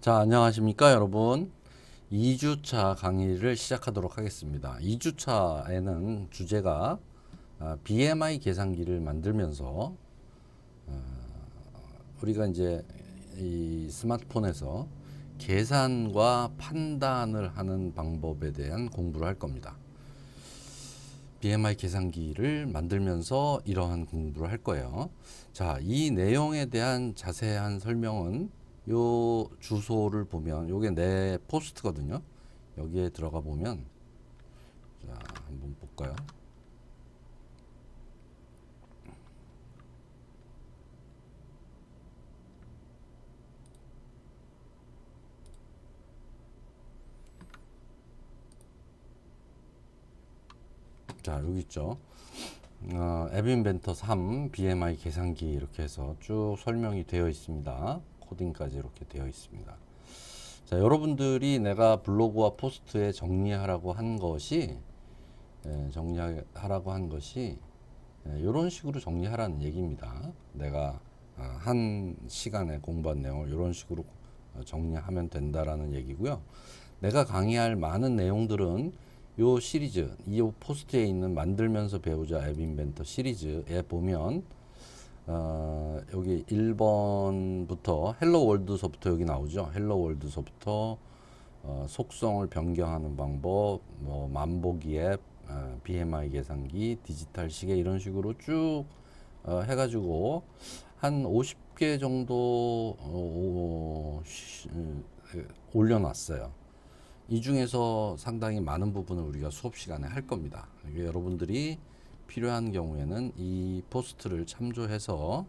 자, 안녕하십니까, 여러분. 2주차 강의를 시작하도록 하겠습니다. 2주차에는 주제가 BMI 계산기를 만들면서 우리가 이제 이 스마트폰에서 계산과 판단을 하는 방법에 대한 공부를 할 겁니다. BMI 계산기를 만들면서 이러한 공부를 할 거예요. 자, 이 내용에 대한 자세한 설명은 요 주소를 보면 요게 내 포스트거든요. 여기에 들어가 보면 자, 한번 볼까요? 자, 여기 있죠. 앱인벤터 3 BMI 계산기 이렇게 해서 쭉 설명이 되어 있습니다. 코딩까지 이렇게 되어 있습니다. 자, 여러분들이 내가 블로그와 포스트에 정리하라고 한 것이 이런 식으로 정리하라는 얘기입니다. 내가 한 시간에 공부한 내용을 이런 식으로 정리하면 된다라는 얘기고요. 내가 강의할 많은 내용들은 요 시리즈, 이 포스트에 있는 만들면서 배우자 앱 인벤터 시리즈에 보면 여기 1번부터 헬로 월드서부터 여기 나오죠. 헬로 월드서부터 속성을 변경하는 방법, 뭐 만보기 앱, BMI 계산기, 디지털 시계 이런 식으로 쭉 해가지고 한 50개 정도 올려놨어요. 이 중에서 상당히 많은 부분을 우리가 수업 시간에 할 겁니다. 여러분들이 필요한 경우에는 이 포스트를 참조해서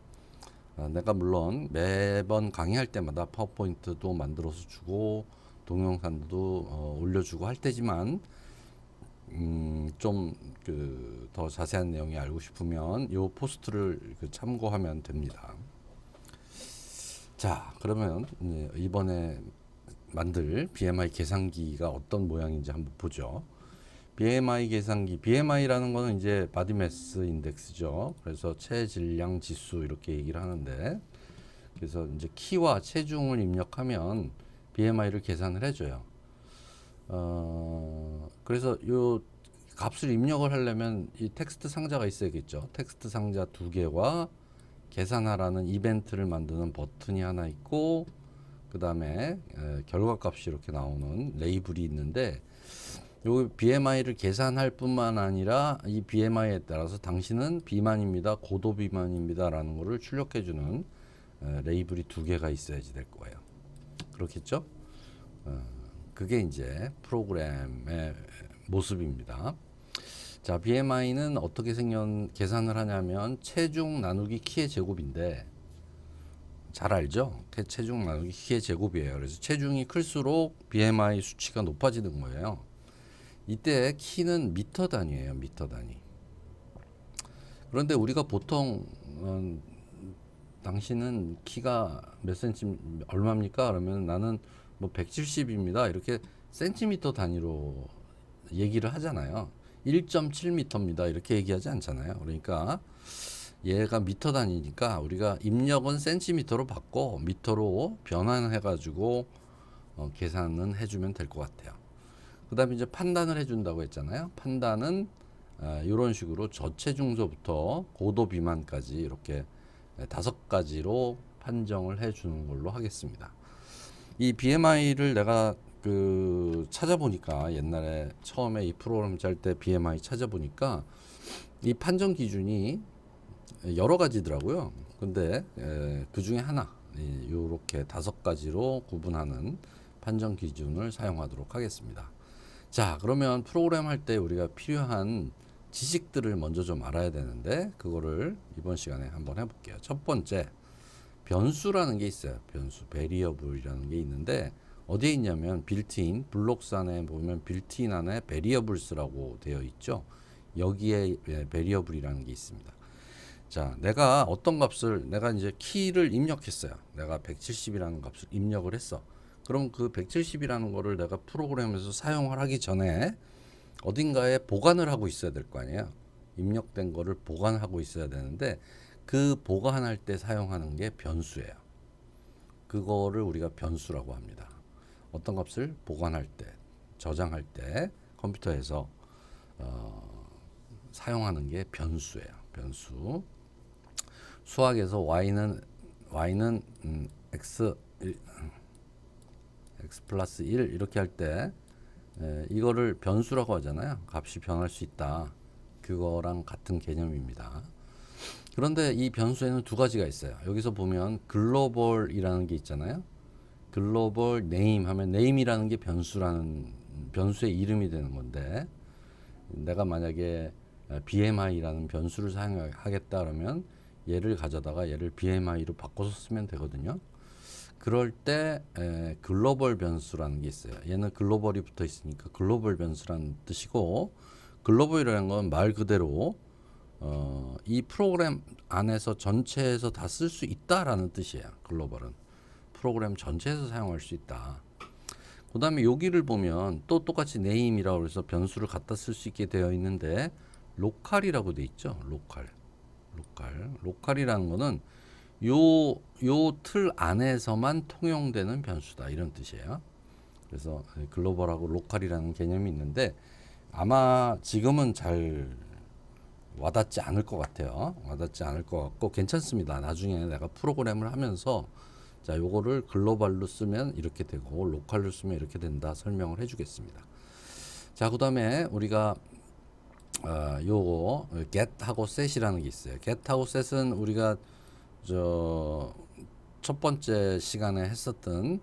내가 물론 매번 강의할 때마다 파워포인트도 만들어서 주고 동영상도 올려주고 할 테지만 좀 그 더 자세한 내용이 알고 싶으면 이 포스트를 참고하면 됩니다. 자, 그러면 이번에 만들 BMI 계산기가 어떤 모양인지 한번 보죠. BMI 계산기, BMI라는 거는 이제 바디 매스 인덱스죠. 그래서 체질량 지수 이렇게 얘기를 하는데, 그래서 이제 키와 체중을 입력하면 BMI를 계산을 해줘요. 그래서 요 값을 입력을 하려면 이 텍스트 상자가 있어야겠죠. 텍스트 상자 2개와 계산하라는 이벤트를 만드는 버튼이 하나 있고, 그 다음에 결과값이 이렇게 나오는 레이블이 있는데, 요 BMI를 계산할 뿐만 아니라 이 BMI에 따라서 당신은 비만입니다, 고도 비만입니다 라는 거를 출력해주는 레이블이 2개가 있어야지 될 거예요. 그렇겠죠? 그게 이제 프로그램의 모습입니다. 자, BMI는 어떻게 계산을 하냐면 체중 나누기 키의 제곱인데, 잘 알죠? 체중 나누기 키의 제곱이에요. 그래서 체중이 클수록 BMI 수치가 높아지는 거예요. 이때 키는 미터 단위예요. 미터 단위. 그런데 우리가 보통 당신은 키가 몇 센치 얼마입니까? 그러면 나는 뭐 170입니다. 이렇게 센티미터 단위로 얘기를 하잖아요. 1.7m입니다. 이렇게 얘기하지 않잖아요. 그러니까 얘가 미터 단위니까 우리가 입력은 센티미터로 받고 미터로 변환해 가지고 계산은 해주면 될 것 같아요. 그 다음에 이제 판단을 해준다고 했잖아요. 판단은 이런 식으로 저체중서부터 고도 비만까지 이렇게 5가지로 판정을 해주는 걸로 하겠습니다. 이 BMI를 내가 찾아보니까 옛날에 처음에 이 프로그램 짤 때 BMI 찾아보니까 이 판정 기준이 여러 가지더라고요. 근데 그 중에 하나, 이렇게 5가지로 구분하는 판정 기준을 사용하도록 하겠습니다. 자, 그러면 프로그램 할 때 우리가 필요한 지식들을 먼저 좀 알아야 되는데, 그거를 이번 시간에 한번 해볼게요. 첫 번째, 변수라는 게 있어요. 변수, 베리어블이라는 게 있는데, 어디에 있냐면 빌트인, 블록산에 보면 빌트인 안에 베리어블스라고 되어 있죠. 여기에 베리어블이라는 게 있습니다. 자, 내가 어떤 값을, 내가 이제 키를 입력했어요. 내가 170이라는 값을 입력을 했어. 그럼 그 170이라는 거를 내가 프로그램에서 사용을 하기 전에 어딘가에 보관을 하고 있어야 될 거 아니에요. 입력된 거를 보관하고 있어야 되는데, 그 보관할 때 사용하는 게 변수예요. 그거를 우리가 변수라고 합니다. 어떤 값을 보관할 때, 저장할 때 컴퓨터에서 사용하는 게 변수예요. 변수. 수학에서 y는 x 플러스 1 이렇게 할 때 이거를 변수라고 하잖아요. 값이 변할 수 있다. 그거랑 같은 개념입니다. 그런데 이 변수에는 두 가지가 있어요. 여기서 보면 글로벌이라는 게 있잖아요. 글로벌 네임 하면 네임이라는 게 변수의 이름이 되는 건데, 내가 만약에 BMI라는 변수를 사용하겠다 그러면 얘를 가져다가 얘를 BMI로 바꿔서 쓰면 되거든요. 그럴 때 글로벌 변수라는 게 있어요. 얘는 글로벌이 붙어 있으니까 글로벌 변수라는 뜻이고, 글로벌이라는 건 말 그대로 이 프로그램 안에서 전체에서 다 쓸 수 있다라는 뜻이에요. 글로벌은 프로그램 전체에서 사용할 수 있다. 그 다음에 여기를 보면 또 똑같이 네임이라고 해서 변수를 갖다 쓸 수 있게 되어 있는데, 로컬이라고 돼 있죠. 로컬이라는 거는 요 틀 안에서만 통용되는 변수다, 이런 뜻이에요. 그래서 글로벌하고 로컬이라는 개념이 있는데, 아마 지금은 잘 와닿지 않을 것 같아요. 와닿지 않을 것 같고 괜찮습니다. 나중에 내가 프로그램을 하면서 자, 요거를 글로벌로 쓰면 이렇게 되고 로컬로 쓰면 이렇게 된다 설명을 해주겠습니다. 자, 그다음에 우리가 요거 get하고 set이라는 게 있어요. get하고 set은 우리가 첫 번째 시간에 했었던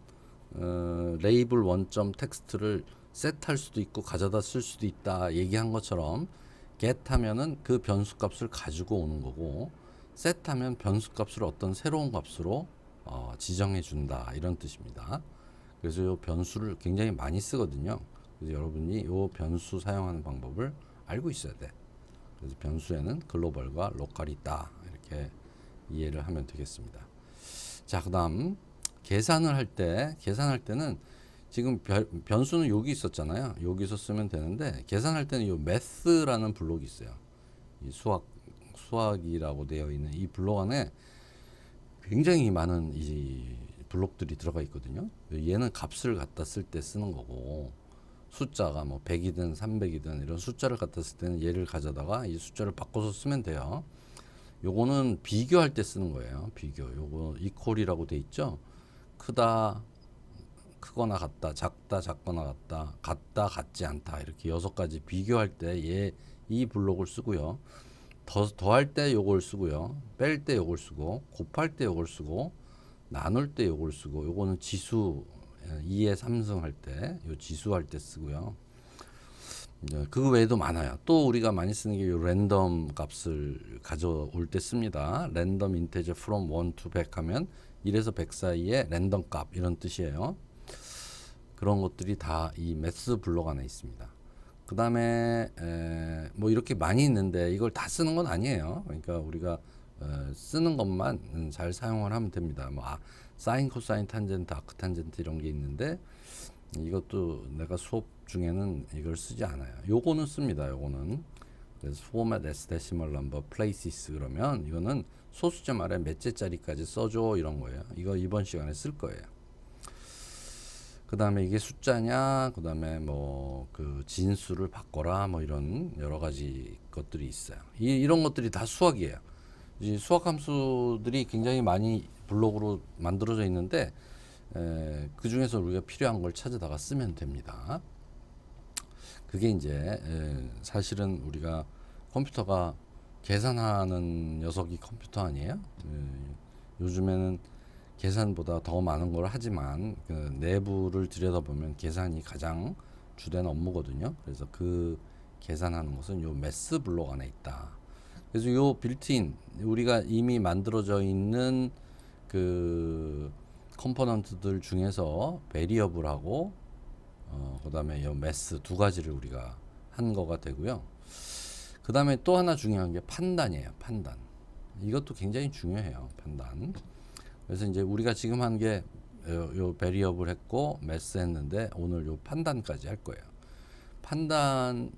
레이블 원점 텍스트를 set할 수도 있고 가져다 쓸 수도 있다 얘기한 것처럼, get 하면은 그 변수 값을 가지고 오는 거고, set 하면 변수 값을 어떤 새로운 값으로 지정해 준다, 이런 뜻입니다. 그래서 이 변수를 굉장히 많이 쓰거든요. 그래서 여러분이 이 변수 사용하는 방법을 알고 있어야 돼. 그래서 변수에는 글로벌과 로컬이 있다, 이렇게 이해를 하면 되겠습니다. 자, 그다음 계산할 때는 지금 변수는 여기 있었잖아요. 여기서 쓰면 되는데, 계산할 때는 이 math라는 블록이 있어요. 이 수학이라고 되어 있는 이 블록 안에 굉장히 많은 이 블록들이 들어가 있거든요. 얘는 값을 갖다 쓸 때 쓰는 거고, 숫자가 뭐 100이든 300이든 이런 숫자를 갖다 쓸 때는 얘를 가져다가 이 숫자를 바꿔서 쓰면 돼요. 요거는 비교할 때 쓰는 거예요. 비교. 요거 이퀄이라고 돼 있죠. 크거나 같다, 작다, 작거나 같다, 같다, 같지 않다, 이렇게 6가지 비교할 때 이 블록을 쓰고요. 더할 때 요걸 쓰고요. 뺄 때 요걸 쓰고, 곱할 때 요걸 쓰고, 나눌 때 요걸 쓰고, 요거는 지수 2의 3승 할 때, 요 지수 할 때 쓰고요. 그 외에도 많아요. 또 우리가 많이 쓰는 게 요 랜덤 값을 가져올 때 씁니다. 랜덤 인테저 from 1 to 100 하면 1에서 100 사이에 랜덤 값, 이런 뜻이에요. 그런 것들이 다 이 매스 블록 안에 있습니다. 그 다음에 뭐 이렇게 많이 있는데 이걸 다 쓰는 건 아니에요. 그러니까 우리가 쓰는 것만 잘 사용을 하면 됩니다. 뭐 사인, 코사인, 탄젠트, 아크 탄젠트 이런 게 있는데, 이것도 내가 수업 중에는 이걸 쓰지 않아요. 요거는 씁니다. 요거는. 그래서 format as decimal number places 그러면 이거는 소수점 아래 몇째 자리까지 써줘, 이런 거예요. 이거 이번 시간에 쓸 거예요. 그 다음에 이게 숫자냐, 그 다음에 뭐 그 진수를 바꿔라, 뭐 이런 여러 가지 것들이 있어요. 이런 것들이 다 수학이에요. 이 수학 함수들이 굉장히 많이 블록으로 만들어져 있는데, 그 중에서 우리가 필요한 걸 찾아다가 쓰면 됩니다. 그게 이제 사실은 우리가 컴퓨터가 계산하는 녀석이 컴퓨터 아니에요? 요즘에는 계산보다 더 많은 걸 하지만 그 내부를 들여다보면 계산이 가장 주된 업무거든요. 그래서 그 계산하는 것은 요 매스 블록 안에 있다. 그래서 요 빌트인, 우리가 이미 만들어져 있는 그 컴포넌트들 중에서 베리어블하고 그 다음에 요 매스 두 가지를 우리가 한 거가 되고요. 그 다음에 또 하나 중요한 게 판단이에요. 판단. 이것도 굉장히 중요해요. 판단. 그래서 이제 우리가 지금 한 게 요 베리어블 했고 매스 했는데, 오늘 요 판단까지 할 거예요. 판단은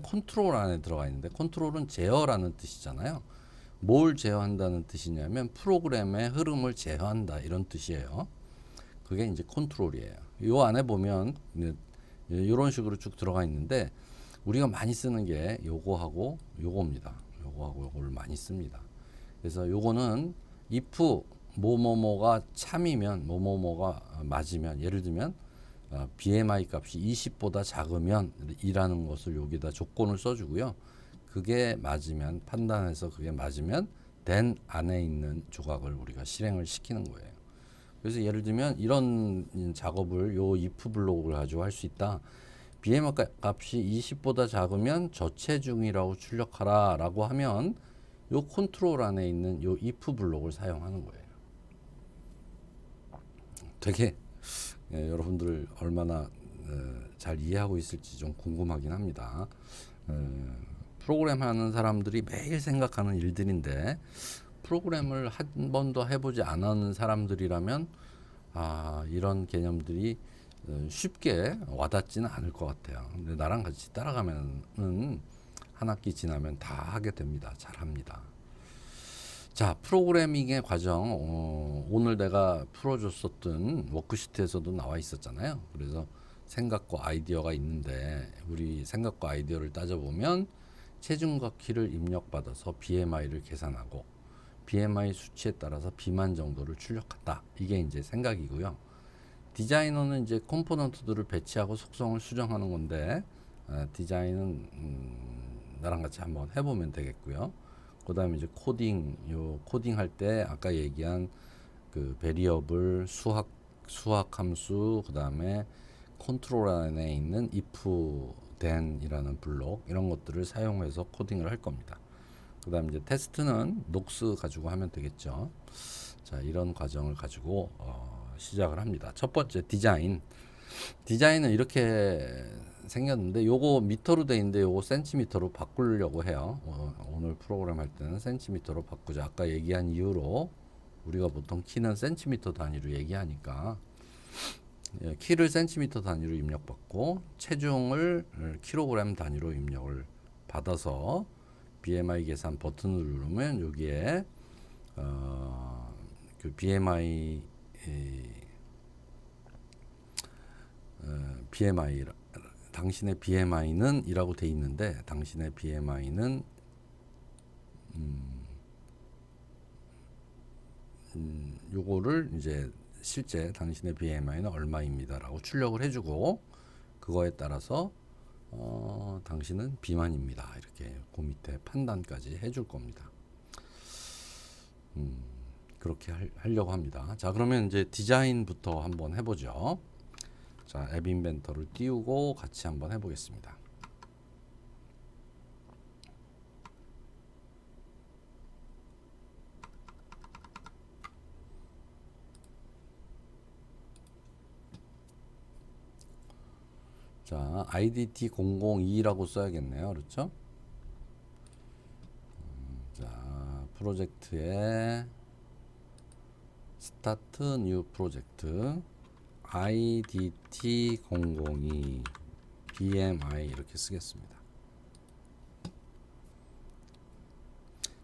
컨트롤 안에 들어가 있는데, 컨트롤은 제어라는 뜻이잖아요. 뭘 제어한다는 뜻이냐면 프로그램의 흐름을 제어한다 이런 뜻이에요. 그게 이제 컨트롤이에요. 요 안에 보면 이런 식으로 쭉 들어가 있는데 우리가 많이 쓰는 게 요거하고 요겁니다. 요거하고 요거를 많이 씁니다. 그래서 요거는 if 뭐뭐뭐가 참이면 뭐뭐뭐가 맞으면 예를 들면 BMI 값이 20보다 작으면 이라는 것을 여기다 조건을 써주고요. 그게 맞으면 판단해서 그게 맞으면 then 안에 있는 조각을 우리가 실행을 시키는 거예요. 그래서 예를 들면 이런 작업을 요 if 블록을 가지고 할 수 있다. BMI 값이 20보다 작으면 저체중이라고 출력하라 라고 하면 요 컨트롤 안에 있는 요 if 블록을 사용하는 거예요. 되게 여러분들 얼마나 잘 이해하고 있을지 좀 궁금하긴 합니다. 프로그램 하는 사람들이 매일 생각하는 일들인데 프로그램을 한 번도 해보지 않은 사람들이라면 이런 개념들이 쉽게 와닿지는 않을 것 같아요. 근데 나랑 같이 따라가면은 한 학기 지나면 다 하게 됩니다. 잘합니다. 자, 프로그래밍의 과정 오늘 내가 풀어줬었던 워크시트에서도 나와 있었잖아요. 그래서 생각과 아이디어가 있는데 우리 생각과 아이디어를 따져보면 체중과 키를 입력받아서 BMI를 계산하고 BMI 수치에 따라서 비만 정도를 출력한다. 이게 이제 생각이고요. 디자이너는 이제 컴포넌트들을 배치하고 속성을 수정하는 건데 디자인은 나랑 같이 한번 해보면 되겠고요. 그다음에 이제 코딩 할 때 아까 얘기한 그 베리어블 수학 함수 그다음에 컨트롤 안에 있는 if then이라는 블록 이런 것들을 사용해서 코딩을 할 겁니다. 그다음 이제 테스트는 녹스 가지고 하면 되겠죠. 자, 이런 과정을 가지고 시작을 합니다. 첫 번째 디자인은 이렇게 생겼는데 요거 미터로 돼 있는데 요거 센티미터로 바꾸려고 해요. 오늘 프로그램 할 때는 센티미터로 바꾸자. 아까 얘기한 이유로 우리가 보통 키는 센티미터 단위로 얘기하니까 키를 센티미터 단위로 입력받고 체중을 킬로그램 단위로 입력을 받아서 BMI 계산 버튼을 누르면 여기에 그 BMI 당신의 BMI는 이라고 돼 있는데 당신의 BMI는 요거를 이제 실제 당신의 BMI는 얼마입니다라고 출력을 해주고 그거에 따라서 당신은 비만입니다 이렇게 그 밑에 판단까지 해줄 겁니다. 그렇게 하려고 합니다. 자, 그러면 이제 디자인부터 한번 해보죠. 자, 앱 인벤터를 띄우고 같이 한번 해보겠습니다. 자, IDT002라고 써야겠네요. 그렇죠? 자, 프로젝트에 스타트 뉴 프로젝트 IDT002 BMI 이렇게 쓰겠습니다.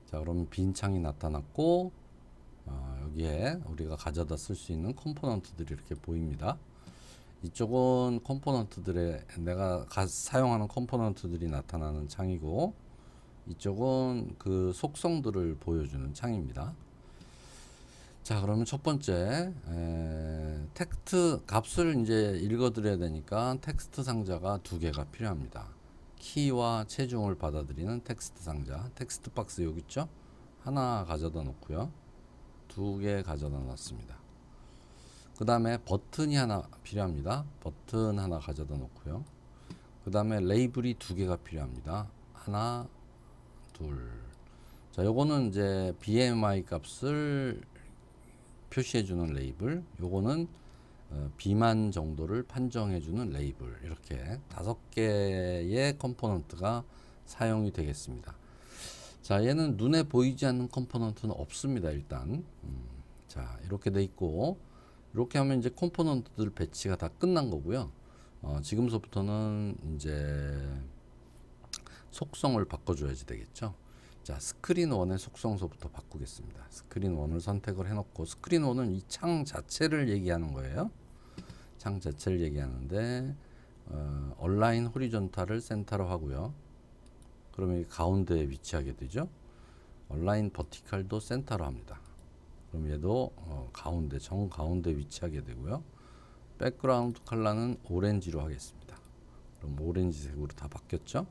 자, 그러면 빈 창이 나타났고 여기에 우리가 가져다 쓸 수 있는 컴포넌트들이 이렇게 보입니다. 이쪽은 컴포넌트들의 내가 사용하는 컴포넌트들이 나타나는 창이고 이쪽은 그 속성들을 보여주는 창입니다. 자, 그러면 첫 번째 텍스트 값을 이제 읽어드려야 되니까 텍스트 상자가 두 개가 필요합니다. 키와 체중을 받아들이는 텍스트 상자, 텍스트 박스 여기 있죠? 하나 가져다 놓고요. 두 개 가져다 놨습니다. 그 다음에 버튼이 하나 필요합니다. 버튼 하나 가져다 놓고요. 그 다음에 레이블이 두 개가 필요합니다. 하나, 둘. 자, 요거는 이제 BMI 값을 표시해주는 레이블, 요거는 비만 정도를 판정해주는 레이블, 이렇게 5개의 컴포넌트가 사용이 되겠습니다. 자, 얘는 눈에 보이지 않는 컴포넌트는 없습니다. 일단 자, 이렇게 돼 있고 이렇게 하면 이제 컴포넌트들 배치가 다 끝난 거고요. 지금서부터는 이제 속성을 바꿔줘야지 되겠죠. 자, 스크린 1의 속성서부터 바꾸겠습니다. 스크린 1을 선택을 해놓고, 스크린 1은 이 창 자체를 얘기하는 거예요. 창 자체를 얘기하는데 얼라인 호리존탈을 센터로 하고요. 그러면 가운데에 위치하게 되죠. 얼라인 버티칼도 센터로 합니다. 그럼 얘도 가운데, 정가운데 위치하게 되고요. 백그라운드 컬러는 오렌지로 하겠습니다. 그럼 오렌지색으로 다 바뀌었죠.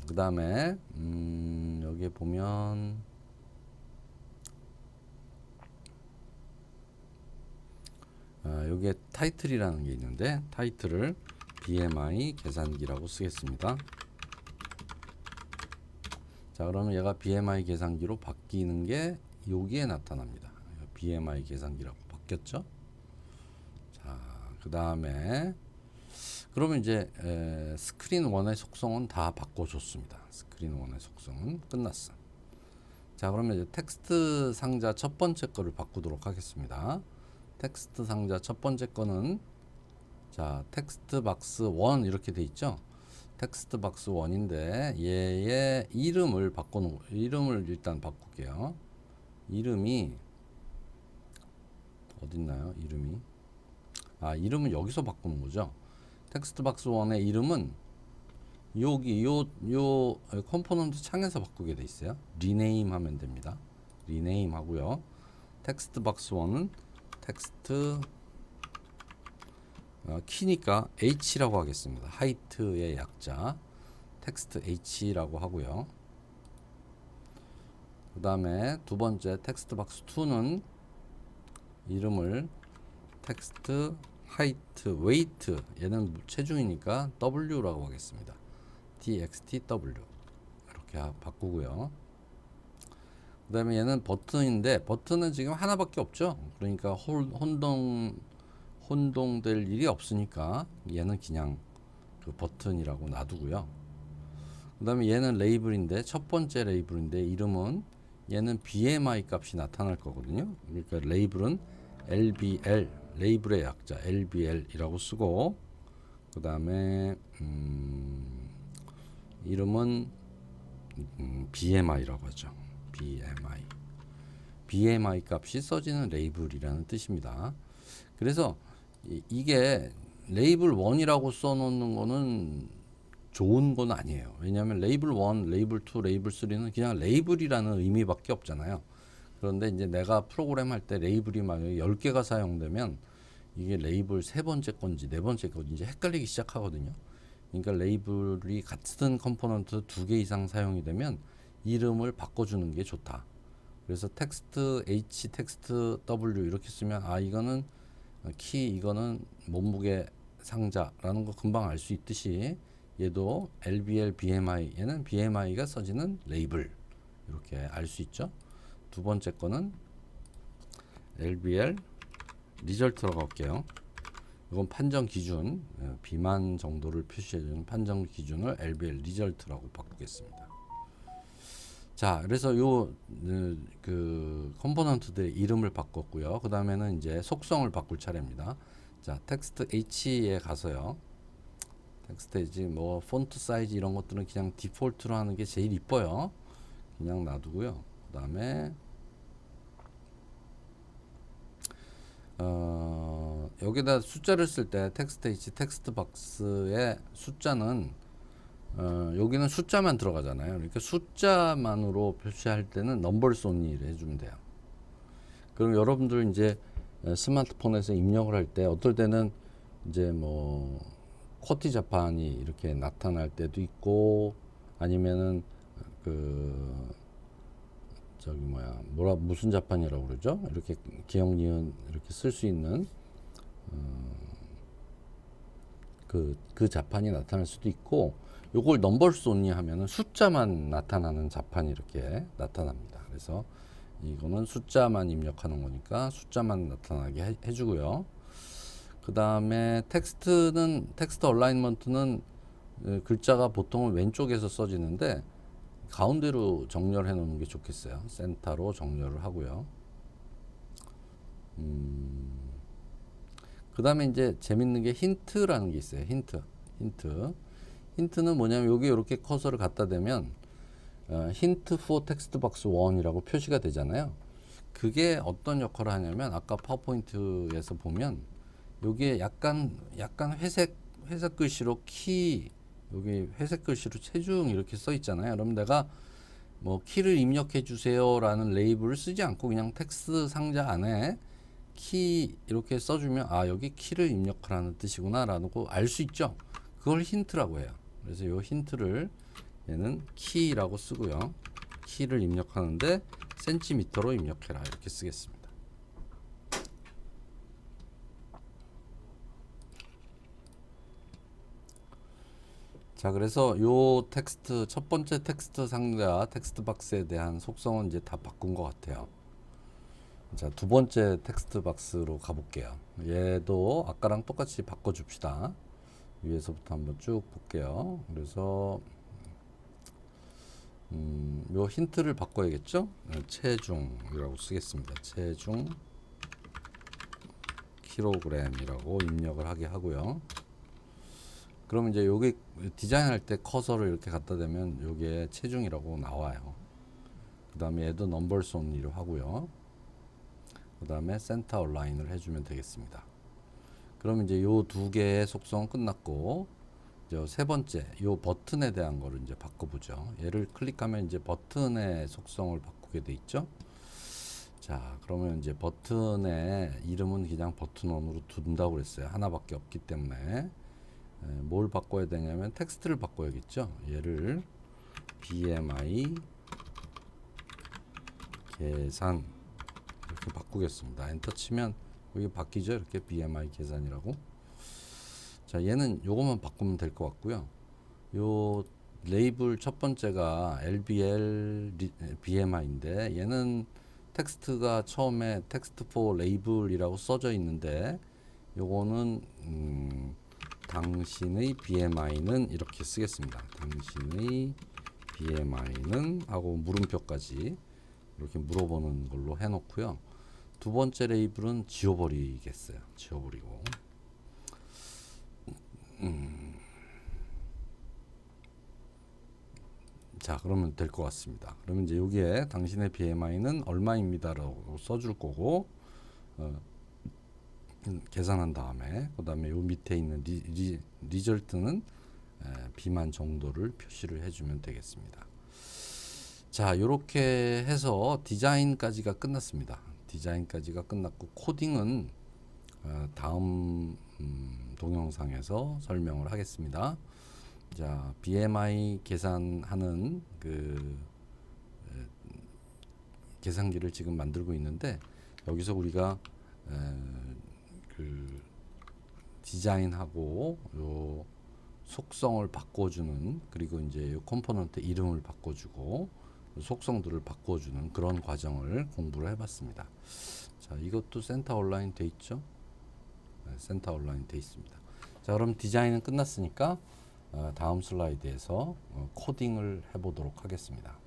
그 다음에 여기에 보면 여기에 타이틀이라는 게 있는데, 타이틀을 BMI 계산기라고 쓰겠습니다. 자, 그러면 얘가 BMI 계산기로 바뀌는 게 여기에 나타납니다. BMI 계산기라고 바뀌었죠. 자, 그 다음에 그러면 이제 스크린 1의 속성은 다 바꿔줬습니다. 스크린 1의 속성은 끝났어. 자, 그러면 이제 텍스트 상자 첫 번째 거를 바꾸도록 하겠습니다. 텍스트 상자 첫 번째 거는, 자, 텍스트 박스 1 이렇게 돼 있죠. 텍스트 박스 1인데 얘의 이름을 이름을 일단 바꿀게요. 이름이 어딨나요? 이름은 여기서 바꾸는 거죠. 텍스트 박스 1의 이름은 여기 요 컴포넌트 창에서 바꾸게 돼 있어요. 리네임 하면 됩니다. 리네임 하고요. 텍스트 박스 1은 텍스트 키니까 H라고 하겠습니다. 하이트의 약자 텍스트 H라고 하고요. 그 다음에 두 번째 텍스트 박스 2는 이름을 텍스트 하이트 웨이트, 얘는 체중이니까 W라고 하겠습니다. TXTW 이렇게 바꾸고요. 그 다음에 얘는 버튼인데, 버튼은 지금 하나밖에 없죠. 그러니까 혼동될 일이 없으니까 얘는 그냥 그 버튼이라고 놔두고요. 그 다음에 얘는 레이블인데, 첫 번째 레이블인데 이름은, 얘는 BMI 값이 나타날 거거든요. 그러니까 레이블은 LBL, 레이블의 약자 LBL이라고 쓰고, 그 다음에 이름은 BMI라고 하죠. BMI 값이 써지는 레이블이라는 뜻입니다. 그래서 이게 레이블 1이라고 써놓는 거는 좋은 건 아니에요. 왜냐하면 레이블 1, 레이블 2, 레이블 3는 그냥 레이블이라는 의미밖에 없잖아요. 그런데 이제 내가 프로그램 할 때 레이블이 만약에 10개가 사용되면 이게 레이블 세 번째 건지 네 번째 건지 이제 헷갈리기 시작하거든요. 그러니까 레이블이 같은 컴포넌트 2개 이상 사용이 되면 이름을 바꿔주는 게 좋다. 그래서 텍스트 H, 텍스트 W 이렇게 쓰면 이거는 키, 이거는 몸무게 상자라는 거 금방 알 수 있듯이 얘도 LBL, BMI, 얘는 BMI가 써지는 레이블 이렇게 알 수 있죠. 두 번째 거는 LBL 리절트라고 할게요. 이건 판정 기준, 비만 정도를 표시해주는 판정 기준을 LBL 리절트라고 바꾸겠습니다. 자, 그래서 그 컴포넌트들의 이름을 바꿨고요. 그 다음에는 이제 속성을 바꿀 차례입니다. 자, 텍스트 H에 가서요. 텍스트 H, 뭐 폰트 사이즈 이런 것들은 그냥 디폴트로 하는 게 제일 이뻐요. 그냥 놔두고요. 그 다음에 여기다 숫자를 쓸 때 텍스트 H, 텍스트 박스의 숫자는 여기는 숫자만 들어가잖아요. 그러니까 숫자만으로 표시할 때는 넘버스 온리를 해주면 돼요. 그럼 여러분들 이제 스마트폰에서 입력을 할 때 어떨 때는 이제 뭐 쿼티 자판이 이렇게 나타날 때도 있고, 아니면은 무슨 자판이라고 그러죠? 이렇게 기억 니은 이렇게 쓸 수 있는 그 자판이 나타날 수도 있고, 요걸 넘버스 온리 하면은 숫자만 나타나는 자판이 이렇게 나타납니다. 그래서 이거는 숫자만 입력하는 거니까 숫자만 나타나게 해주고요. 그 다음에 텍스트 얼라인먼트는 글자가 보통은 왼쪽에서 써지는데 가운데로 정렬해 놓는 게 좋겠어요. 센터로 정렬을 하고요. 그 다음에 이제 재밌는 게 힌트라는 게 있어요. 힌트는 뭐냐면 여기 이렇게 커서를 갖다 대면 힌트 for 텍스트 박스 1이라고 표시가 되잖아요. 그게 어떤 역할을 하냐면 아까 파워포인트에서 보면 여기에 약간 회색 글씨로 키, 여기 회색 글씨로 체중 이렇게 써 있잖아요. 그럼 내가 뭐 키를 입력해 주세요라는 레이블을 쓰지 않고 그냥 텍스트 상자 안에 키 이렇게 써주면 아 여기 키를 입력하라는 뜻이구나라고 알 수 있죠. 그걸 힌트라고 해요. 그래서 이 힌트를 얘는 키라고 쓰고요. 키를 입력하는데 센티미터로 입력해라 이렇게 쓰겠습니다. 자, 그래서 요 텍스트 첫 번째 텍스트 상자 텍스트 박스에 대한 속성은 이제 다 바꾼 것 같아요. 자, 두 번째 텍스트 박스로 가볼게요. 얘도 아까랑 똑같이 바꿔줍시다. 위에서부터 한번 쭉 볼게요. 그래서 요 힌트를 바꿔야겠죠? 체중이라고 쓰겠습니다. 체중 킬로그램이라고 입력을 하게 하고요. 그러면 이제 여기 디자인할 때 커서를 이렇게 갖다 대면 요게 체중이라고 나와요. 그 다음에 얘도 넘버스 온리로 하고요. 그 다음에 센터 얼라인을 해주면 되겠습니다. 그럼 이제 요 두 개의 속성 끝났고, 이제 세 번째 요 버튼에 대한 거를 이제 바꿔보죠. 얘를 클릭하면 이제 버튼의 속성을 바꾸게 돼 있죠. 자, 그러면 이제 버튼의 이름은 그냥 버튼원으로 둔다고 그랬어요. 하나밖에 없기 때문에. 뭘 바꿔야 되냐면 텍스트를 바꿔야겠죠. 얘를 BMI 계산 이렇게 바꾸겠습니다. 엔터 치면 여기 바뀌죠. 이렇게 BMI 계산이라고. 자, 얘는 요것만 바꾸면 될 것 같고요. 요 레이블 첫 번째가 LBL BMI인데 얘는 텍스트가 처음에 텍스트 for 레이블이라고 써져 있는데 요거는 당신의 BMI는 이렇게 쓰겠습니다. 당신의 BMI는 하고 물음표까지 이렇게 물어보는 걸로 해놓고요. 두 번째 레이블은 지워버리겠어요. 지워버리고 자, 그러면 될 것 같습니다. 그러면 이제 여기에 당신의 BMI는 얼마입니다라고 써줄 거고 계산한 다음에 그 다음에 요 밑에 있는 리절트는 비만 정도를 표시를 해주면 되겠습니다. 자, 요렇게 해서 디자인까지가 끝났습니다. 디자인까지가 끝났고 코딩은 다음 동영상에서 설명을 하겠습니다. 자, BMI 계산하는 그 계산기를 지금 만들고 있는데 여기서 우리가 그 디자인하고 요 속성을 바꿔주는 그리고 이제 요 컴포넌트 이름을 바꿔주고 속성들을 바꿔주는 그런 과정을 공부를 해봤습니다. 자, 이것도 센터 온라인 돼 있죠? 네, 센터 온라인 돼 있습니다. 자, 그럼 디자인은 끝났으니까 다음 슬라이드에서 코딩을 해보도록 하겠습니다.